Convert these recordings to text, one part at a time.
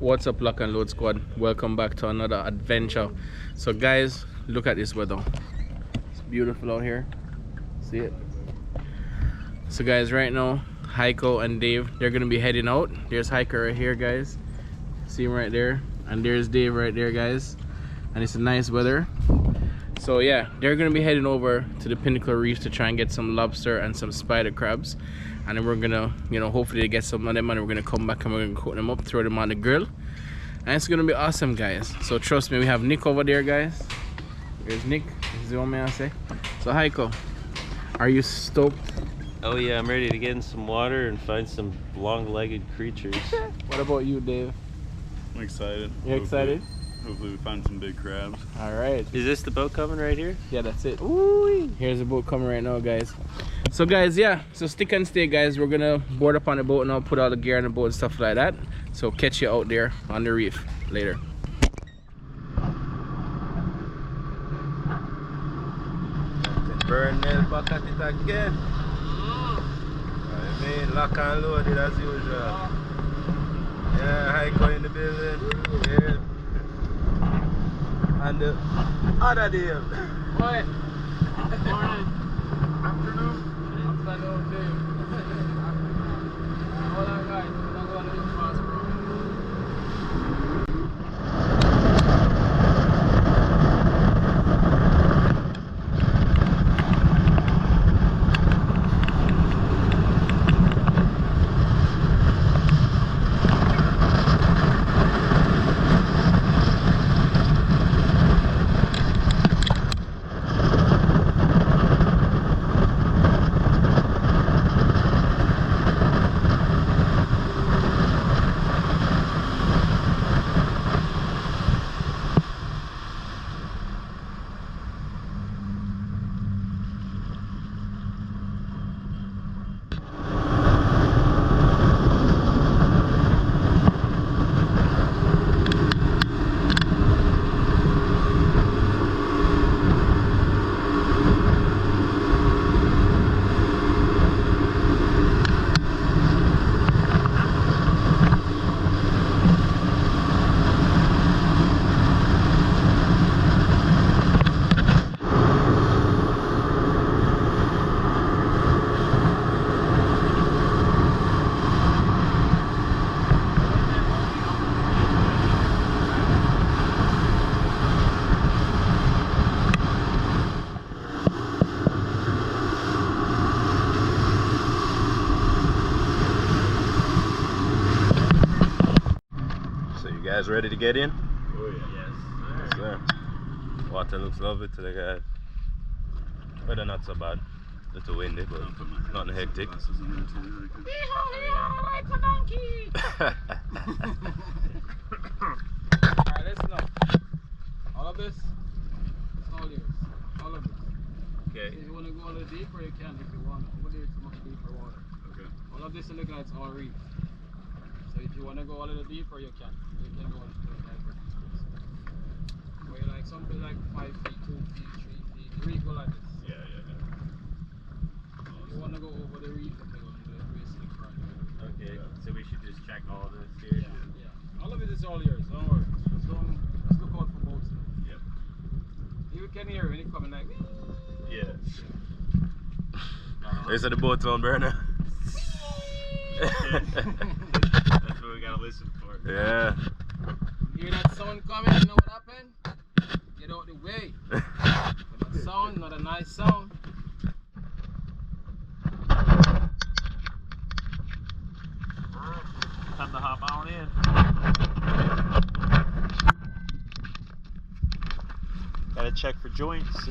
What's up, Lock and Load Squad? Welcome back to another adventure. So guys, look at this weather. It's beautiful out here. See it? So guys, right now Heiko and Dave, they're gonna be heading out. There's Heiko right here, guys. See him right there, and there's Dave right there, guys. And it's a nice weather. So yeah, they're gonna be heading over to the Pinnacle Reef to try and get some lobster and some spider crabs. And then we're gonna, hopefully get some of them, and we're gonna come back and we're gonna cook them up, throw them on the grill, and it's gonna be awesome, guys. So trust me, we have Nick over there, guys. There's Nick. This is the one man I say. So Heiko, are you stoked? Oh yeah, I'm ready to get in some water and find some long-legged creatures. What about you, Dave? I'm excited. You excited? Hopefully we find some big crabs. All right. Is this the boat coming right here? Yeah, that's it. Ooh, here's the boat coming right now, guys. So guys, yeah, so stick and stay, guys. We're gonna board up on the boat and I'll put all the gear on the boat and stuff like that. So catch you out there on the reef later. Burn nail back at it again. I mean, lock and loaded as usual. Yeah, Heiko in the building. Yeah. And the other Dave. What? Morning. Afternoon. Afternoon, Dave. Hold on, guys. We're not going to do fast, bro. Guys ready to get in? Oh yeah. Yes, sir. Water looks lovely today, guys. Weather not so bad. A little windy, but nothing hectic. Alright, listen up. All of this, it's all yours. All of this. Okay. If you want to go a little deeper, you can if you want. Over there, it's much deeper water. Okay. All of this is looking like it's all reef. So if you want to go a little deeper, you can. You can go a little deeper. Where you like something like 5 feet, 2 feet, 3 feet. The reef go like this. Yeah. If you want to go over the reef, you can go into the reef slick right. Okay, so we should just check all this here. Yeah. All of it is all yours. Don't worry. Just look out for boats. Yep. You can hear when it coming like. Yeah. There's the boat's on burner. That's what we gotta listen for. Yeah. Hear that sound coming? You know what happened? Get out the way. That sound, not a nice sound. Time to hop on in. Gotta check for joints.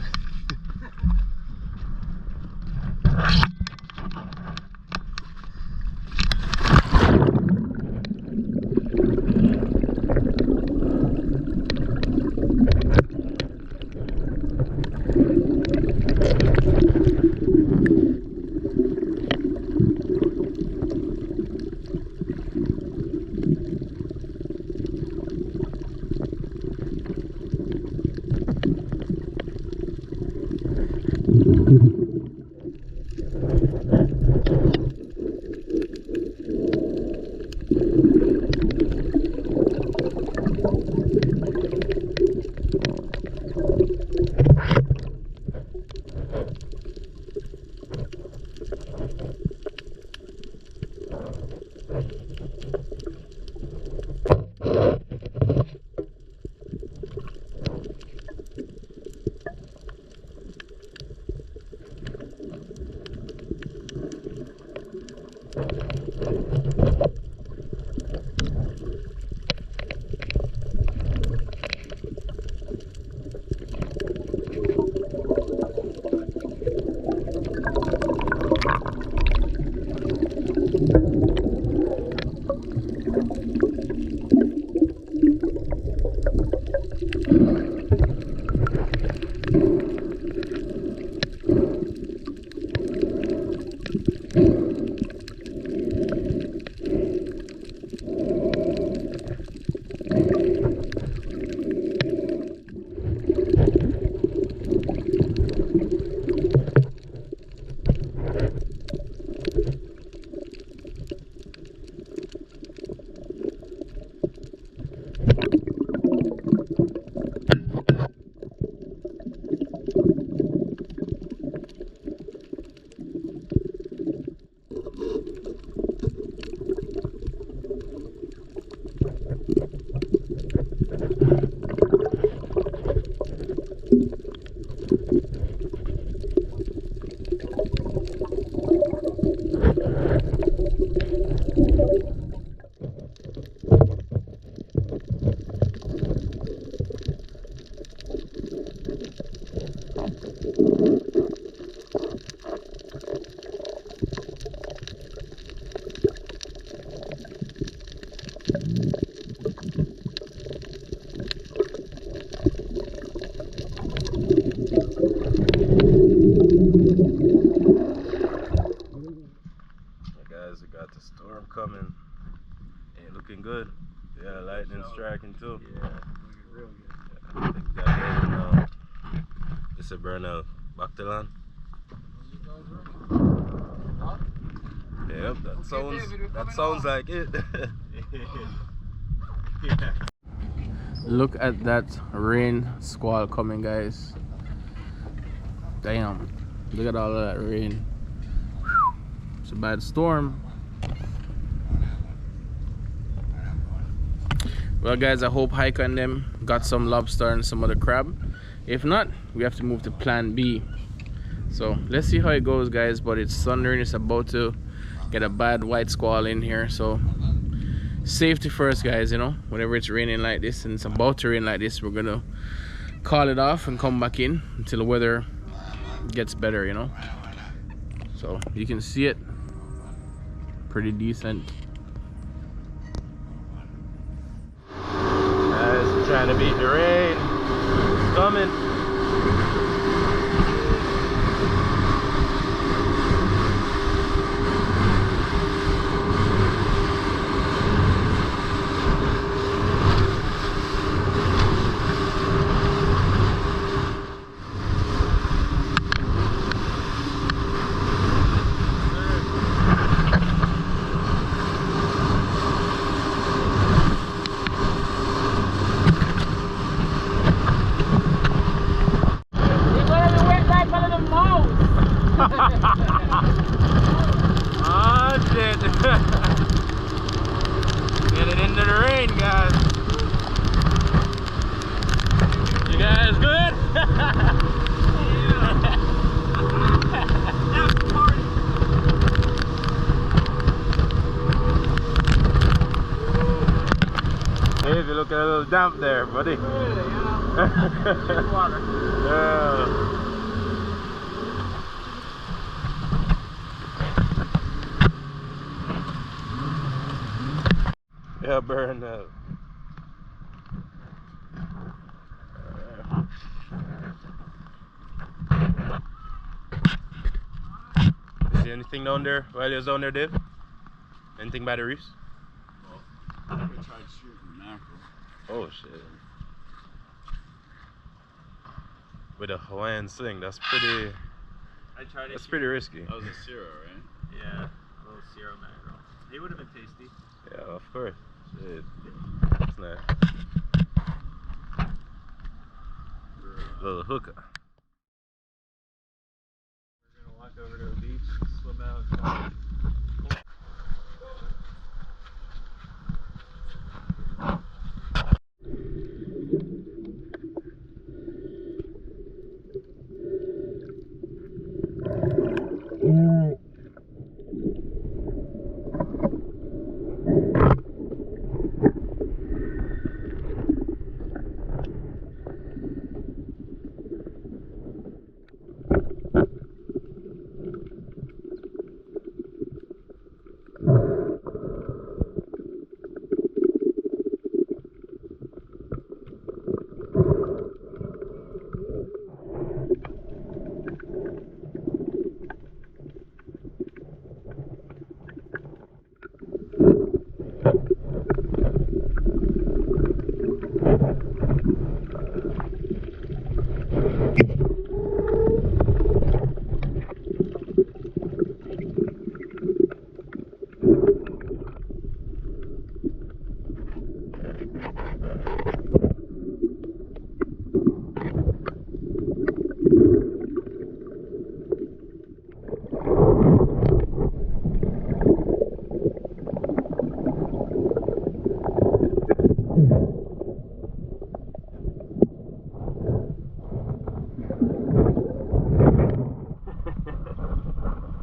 Guys, we got the storm coming. Ain't looking good. Yeah, lightning striking too. Yeah, looking real good. I think we got lightning now. It's a Bernal. Back to land. Yep, that sounds like it. Yeah. Look at that rain squall coming, guys. Damn, look at all of that rain. It's a bad storm. Well guys, I hope Hike and them got some lobster and some other crab. If not, we have to move to plan B. So let's see how it goes, guys. But it's thundering. It's about to get a bad white squall in here, so safety first, guys. You know, whenever it's raining like this and it's about to rain like this, we're gonna call it off and come back in until the weather gets better, you know. So you can see it pretty decent. Guys, trying to beat the rain. It's coming. Oh shit. Get it into the rain, guys. You guys good? Hey, if you look at a little damp there, buddy. Yeah. Yeah, burn up. See anything down there while you're down there, Dave? Anything by the reefs? Well, I tried shooting mackerel. Oh shit. With a Hawaiian sling, that's pretty. That's pretty risky. That was a Zero, right? Yeah, a little Zero mackerel. They would have been tasty. Yeah, of course. Shit. It's nice. Little hooker. We're gonna walk over to the beach, swim out, and come back.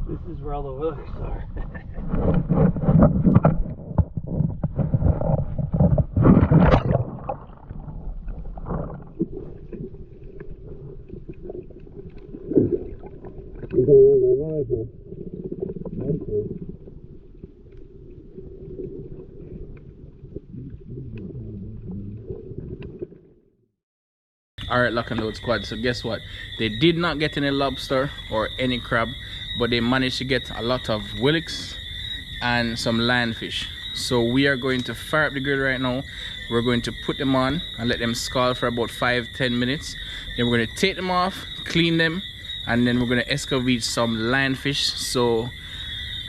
This is where all the Whelks are. Alright, lock and load squad, so guess what, they did not get any lobster or any crab, but they managed to get a lot of Whelks and some lionfish. So we are going to fire up the grill right now. We're going to put them on and let them scald for about 5-10 minutes. Then we're going to take them off, clean them, and then we're going to escovitch some lionfish so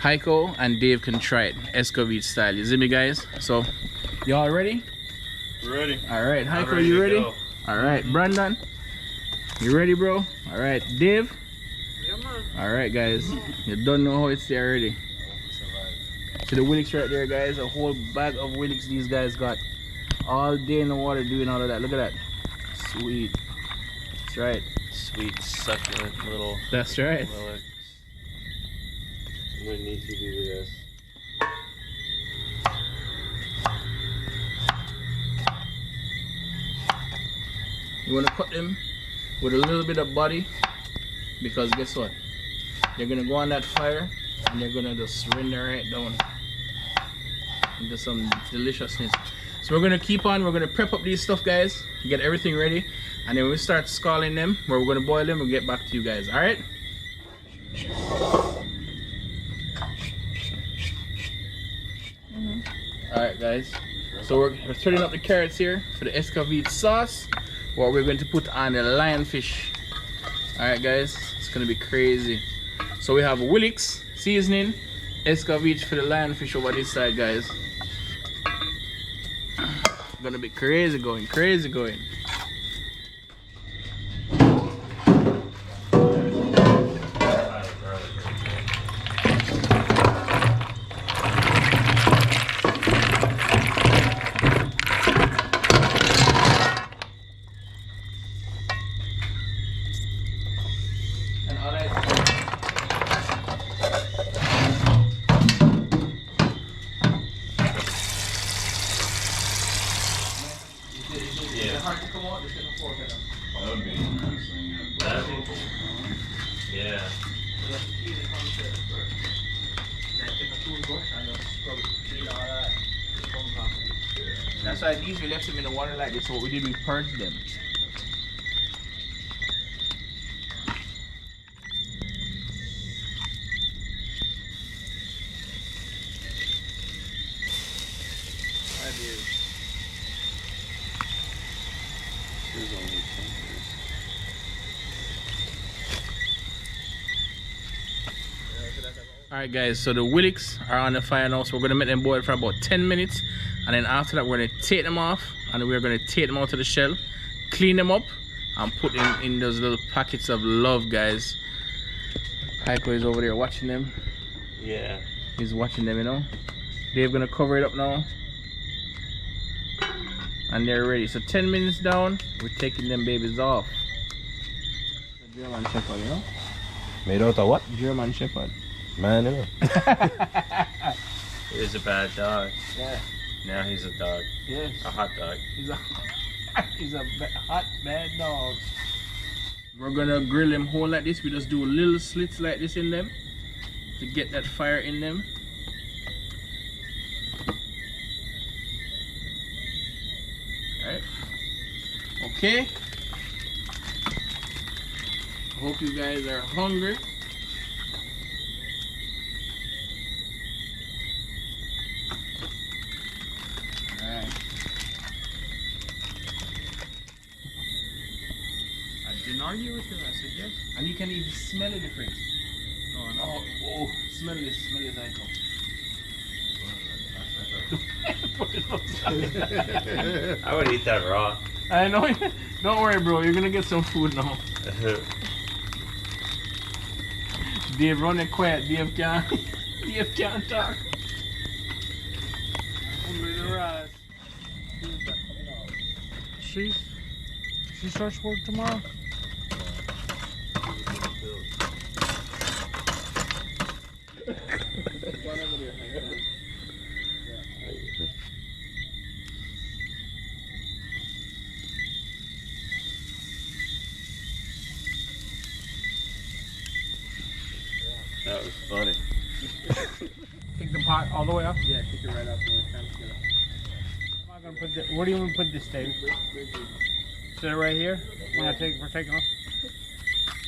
Heiko and Dave can try it escovitch style. You see me, guys? So y'all ready? We're ready. Alright, Heiko, you ready? Alright, Brandon, you ready, bro? Alright, Dave? Yeah, man. Alright, guys, you don't know how it's there already. See the Whelks right there, guys? A whole bag of Whelks these guys got. All day in the water doing all of that. Look at that. Sweet. That's right. Sweet, succulent little That's right. Whelks. I'm gonna need to do this. You want to cut them with a little bit of body, because guess what? They're going to go on that fire and they're going to just render right down into some deliciousness. So we're going to keep on, we're going to prep up these stuff, guys, get everything ready, and then when we start scalding them, we're going to boil them, we'll get back to you guys. Alright? Alright, guys, so we're turning up the carrots here for the escovitch sauce, what we're going to put on the lionfish. Alright, guys, it's gonna be crazy. So we have Whelks seasoning, escovitch for the lionfish over this side, guys. Gonna be crazy going, crazy going. Yeah. That's why these we left them in the water like this. So what we did, we purged them. Alright, guys, so the Whelks are on the fire now, so we're going to make them boil for about 10 minutes, and then after that we're going to take them off and we're going to take them out of the shell, clean them up, and put them in those little packets of love, guys. Heiko is over there watching them. Yeah. He's watching them, you know. Dave's going to cover it up now, and they're ready. So 10 minutes down, we're taking them babies off. The German Shepherd, you know. Made out of what? German Shepherd. Man, you know. He was a bad dog. Yeah. Now he's a dog. Yes. A hot dog. He's a hot bad dog. We're gonna grill them whole like this. We just do little slits like this in them to get that fire in them. Alright. Okay. Hope you guys are hungry. Argue with you, I said yes. And you can even smell the difference. Oh, no. Oh, smell this, Heiko. I would eat that raw. I know. Don't worry, bro. You're gonna get some food now. Dave running quiet. Dave can't talk. She starts work tomorrow. That was funny. Take the pot all the way up. Yeah, kick it right up and we're trying to get I'm not gonna put the, where do you want to put this thing? Sit it right here. When I take, we're taking off.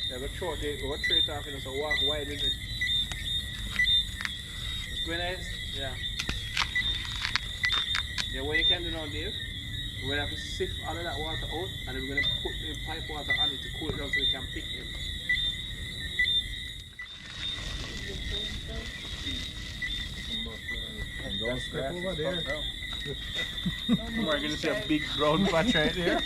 Yeah, go throw it off and so walk wide with it. It's going nice? Yeah. Yeah, what you can do now, Dave, we're gonna have to sift all of that water out and then we're gonna put the pipe water on it to cool it down so we can pick them. Don't step over there. We're gonna see a big brown patch right there.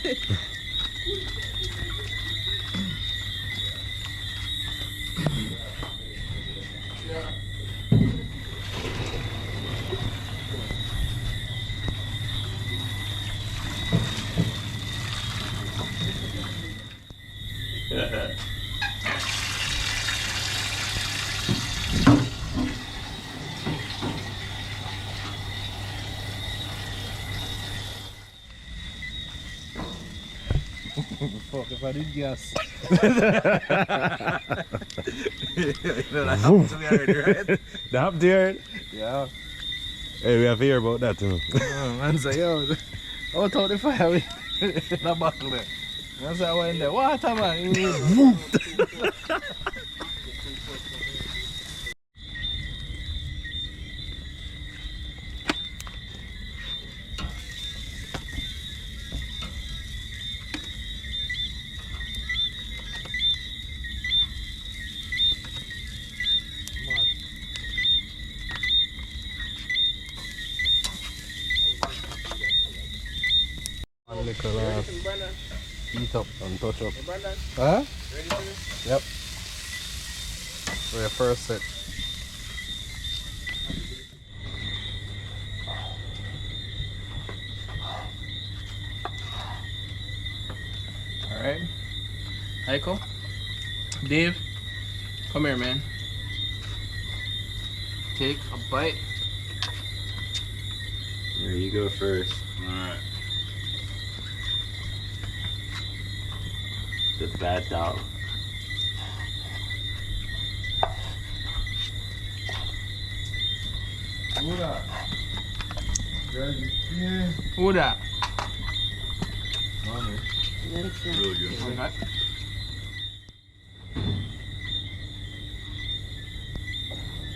Fuck if I did gas. That happened to me already, right? That happened there. Yeah. Hey, we have to hear about that too. Man say, yo, out of the fire with that bottle there. That's how I went there. Water, man. One little heat up and touch up. Huh? Ready for this? Yep. For your first set. Alright. Heiko. Dave. Come here, man. Take a bite. There you go first. Alright. The bad dog. Who that? Really good. Okay.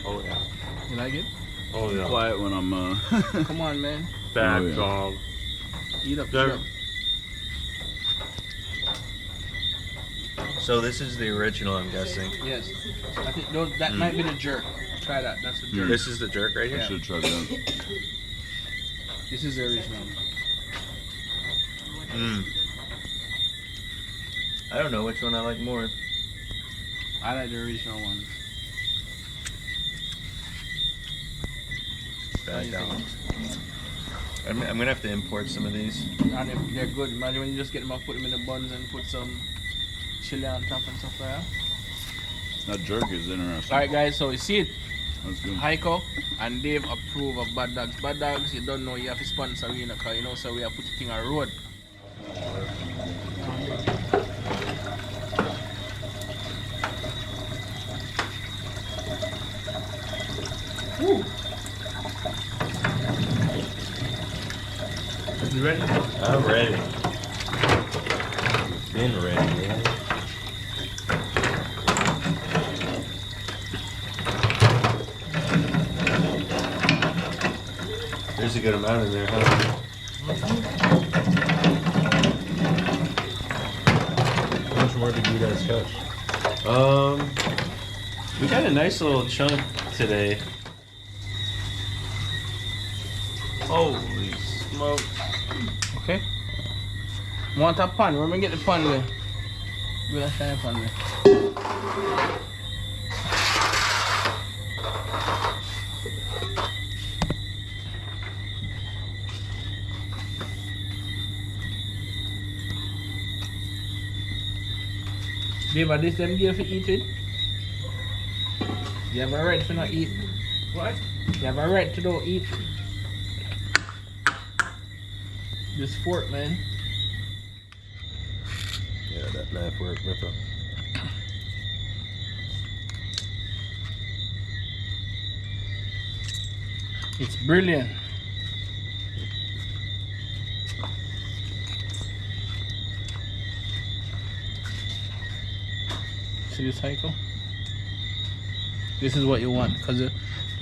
Oh yeah. You like it? Oh yeah. Quiet when I'm Come on, man. Bad Oh, yeah. dog. Eat up. Eat There. up. So this is the original, I'm guessing. Yes. I think that might be the jerk. Try that. That's the jerk. This is the jerk right here? Yeah. should try that. This is the original. I don't know which one I like more. I like the original one. Bad dog. I'm gonna have to import some of these. And they're good. Imagine when you just get them up, put them in the buns and put some chili on top and stuff like that. That jerk is interesting. Alright guys, so you see it. That's good. Heiko and Dave approve of Bad Dogs. Bad Dogs, you don't know you have to sponsor me, because you know, so we have put the thing on road. Woo. You ready? I'm ready. Been ready, man. There's a good amount in there, huh? How much more did you guys catch? We got a nice little chunk today. Holy smoke. Okay. Want a pan? Where we get the pan there? Where I find a pan there? Dave, are this them gear for eat with? You have a right to not eat. What? You have a right to don't eat. This fork, man. Yeah, that knife worked better. It's brilliant. See this cycle? This is what you want, because the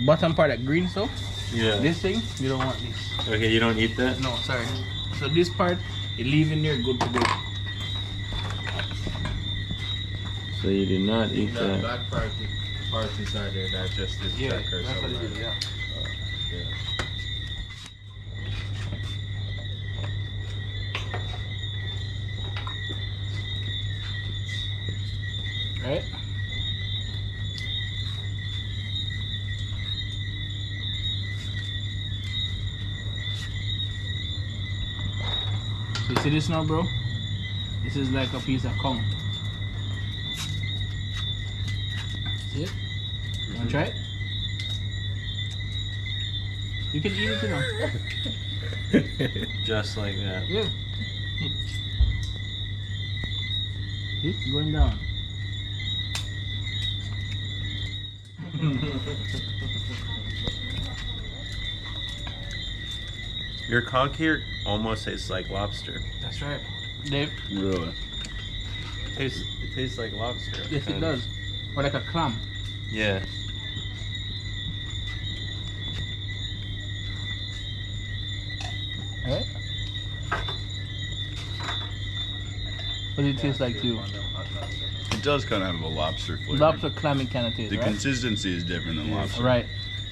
bottom part, that green stuff, Yeah. this thing, you don't want this. Okay, you don't eat that? No, sorry. So this part, you leave in there, good to go. So you do not eat that. That part inside there, that just is jack or that's what something. it is, yeah. Yeah. Right? So you see this now, bro? This is like a piece of Kong. See it? You wanna try it? You can eat it, you know. Just like that. Yeah. See? Going down. Your conch here almost tastes like lobster. That's right. Dave? Really? It tastes like lobster. Yes, it does. Or like a clam. Yeah. Alright? What does it taste like to you? It does kind of have a lobster flavor. Lobster clammy kind of taste, The right? consistency is different than lobster. Right.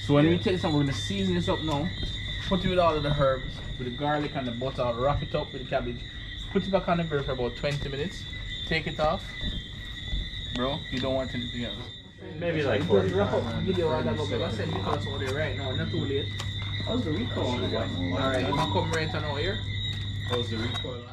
So when we take some, we're gonna season this up now. Put it with all of the herbs, with the garlic and the butter. Wrap it up with the cabbage. Put it back on the grill for about 20 minutes. Take it off, bro. You don't want anything else. Maybe like Just 40. wrap up the video while I go back. I send you guys over there right now. Not too late. How's the recoil? Alright, you can come right on out here. How's the recoil like?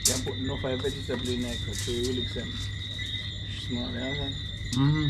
You can put enough of vegetable in there to really some small, you know what I'm saying? Mm-hmm.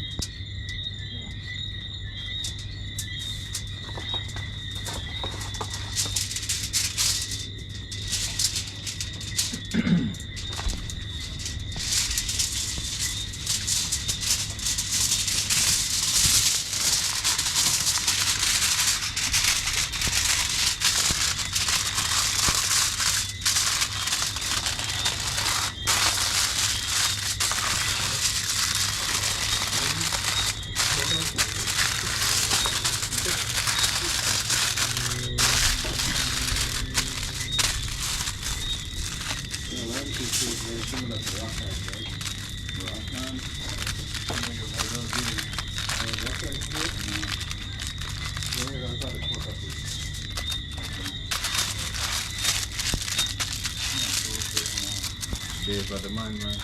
Dave at the mind, man.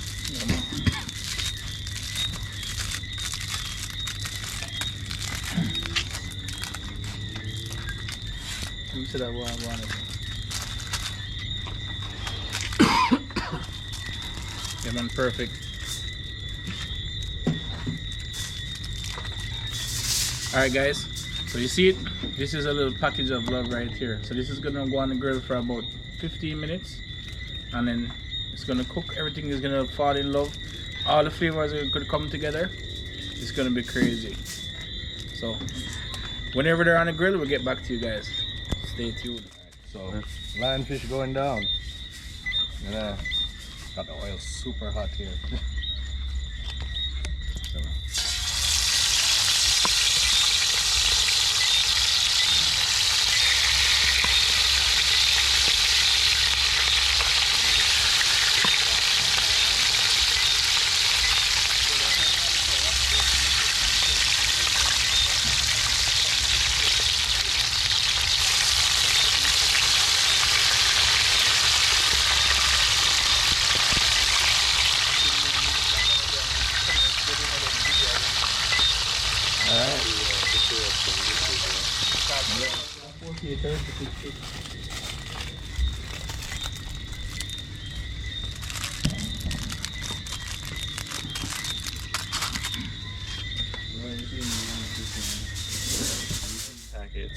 You said that what I wanted. Yeah, man, perfect. Alright, guys. So you see it? This is a little package of love right here. So this is gonna go on the grill for about 15 minutes. And then it's gonna cook. Everything is gonna fall in love. All the flavors are gonna come together. It's gonna be crazy. So whenever they're on the grill, we'll get back to you guys. Stay tuned. So, lionfish going down. Yeah. Got the oil super hot here.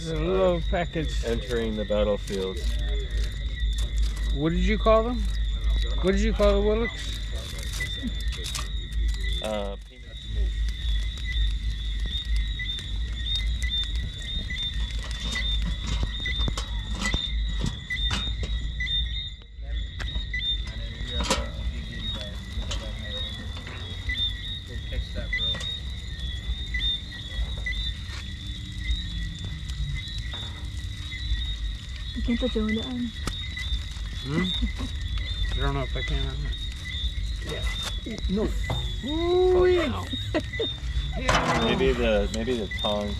a little package. Entering the battlefield. What did you call them? What did you call the Whelks? You can't touch it with the arm. I don't know if I can or not. Yeah. No. Oh, yeah. Maybe the tongs.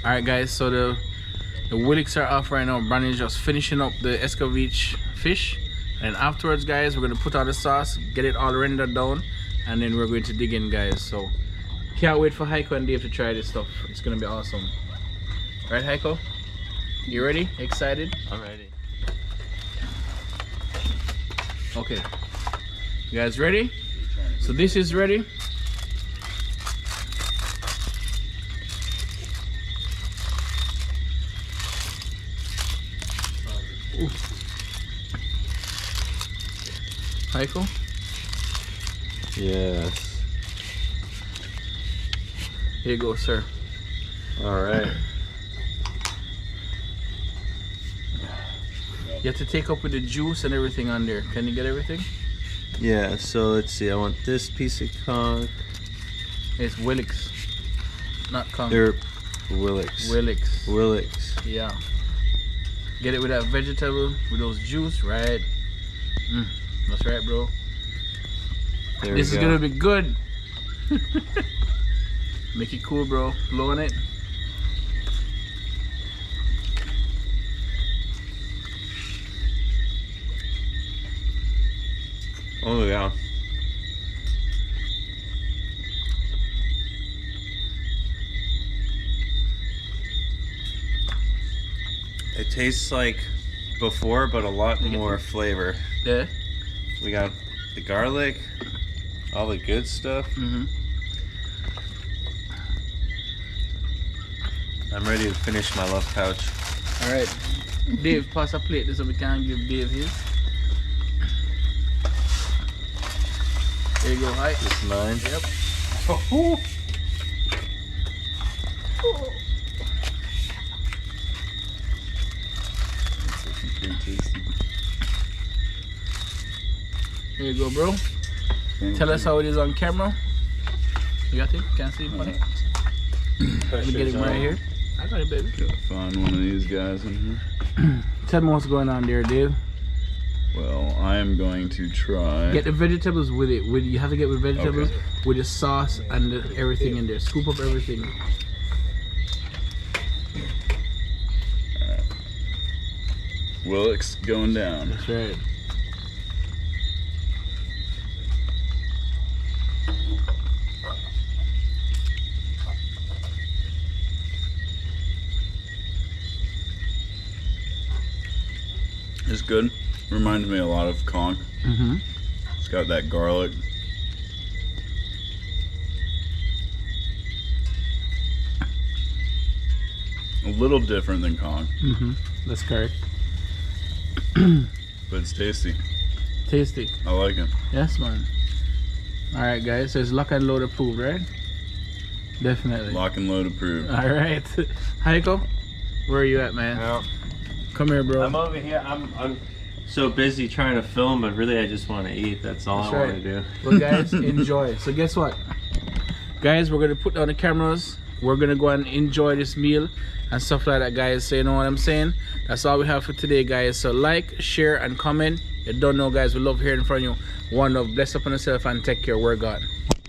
Alright guys, so the Whelks are off right now. Brandon's just finishing up the escovitch fish, and afterwards guys we're going to put on the sauce, get it all rendered down, and then we're going to dig in guys. So can't wait for Heiko and Dave to try this stuff. It's going to be awesome. Right Heiko? You ready? Excited? I'm ready. Okay. You guys ready? So this is ready. Ooh. Heiko? Yes. Here you go, sir. All right. You have to take up with the juice and everything on there. Can you get everything? Yeah. So let's see. I want this piece of conch. It's Whelks, not conch. They're Whelks. Whelks. Whelks. Yeah. Get it with that vegetable, with those juice, right? That's right, bro. There This we is go. gonna be good. Make it cool, bro. Blow on it. Oh yeah. It tastes like before, but a lot more flavor. Yeah. We got the garlic, all the good stuff. I'm ready to finish my love pouch. All right. Dave, pass a plate so we can give Dave his. There you go, hi. This is mine. Yep. Here you go, bro. Tell us how it is on camera. You got it? Can't see it, buddy? Let me get it right here. I got it, baby. Gotta find one of these guys in here. Tell me what's going on there, Dave. Well, I am going to try. Get the vegetables with it. You have to get with vegetables with the sauce and everything in there. Scoop up everything. Alright. Whelks going down. That's right. It's good. Reminds me a lot of conch. It's got that garlic. A little different than conch, That's correct. but it's tasty. Tasty. I like it. Yes, man. Alright, guys. So it's lock and load approved, right? Definitely. Lock and load approved. Alright. Heiko, where are you at, man? Well, Come here, bro. I'm over here. I'm so busy trying to film, but really I just want to eat. That's all That's I right. want to do. Well, guys, enjoy. So guess what? Guys, we're going to put down the cameras. We're going to go and enjoy this meal and stuff like that, guys. So you know what I'm saying? That's all we have for today, guys. So like, share, and comment. You don't know, guys. We love hearing from you. One love. Bless up on yourself and take care. We're God.